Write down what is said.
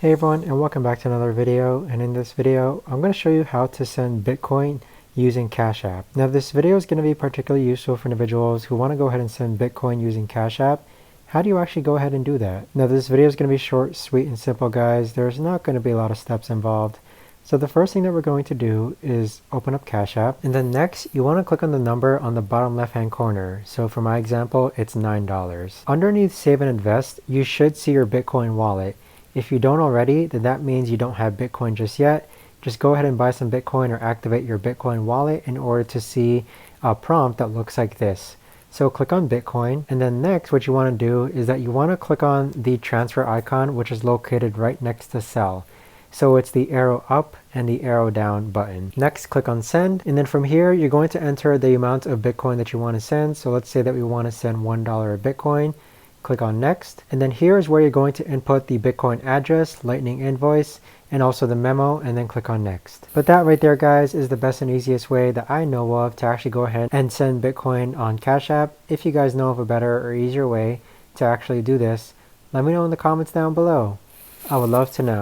Hey everyone, and welcome back to another video. And in this video I'm going to show you how to send Bitcoin using Cash App. Now this video is going to be particularly useful for individuals who want to go ahead and send Bitcoin using Cash App. How do you actually go ahead and do that? Now this video is going to be short, sweet, and simple, guys. There's not going to be a lot of steps involved. So the first thing that we're going to do is open up Cash App, and then next you want to click on the number on the bottom left hand corner. So for my example, it's $9. Underneath Save and Invest, you should see your Bitcoin wallet. If you don't already, then that means you don't have Bitcoin just yet. Just go ahead and buy some Bitcoin or activate your Bitcoin wallet in order to see a prompt that looks like this. So click on Bitcoin, and then next what you want to do is that you want to click on the transfer icon, which is located right next to sell. So it's the arrow up and the arrow down button. Next, click on send, and then from here you're going to enter the amount of Bitcoin that you want to send. So let's say that we want to send $1 of Bitcoin. Click on next, and then here is where you're going to input the Bitcoin address, Lightning invoice, and also the memo, and then click on next. But that right there, guys, is the best and easiest way that I know of to actually go ahead and send Bitcoin on Cash App. If you guys know of a better or easier way to actually do this, let me know in the comments down below. I would love to know.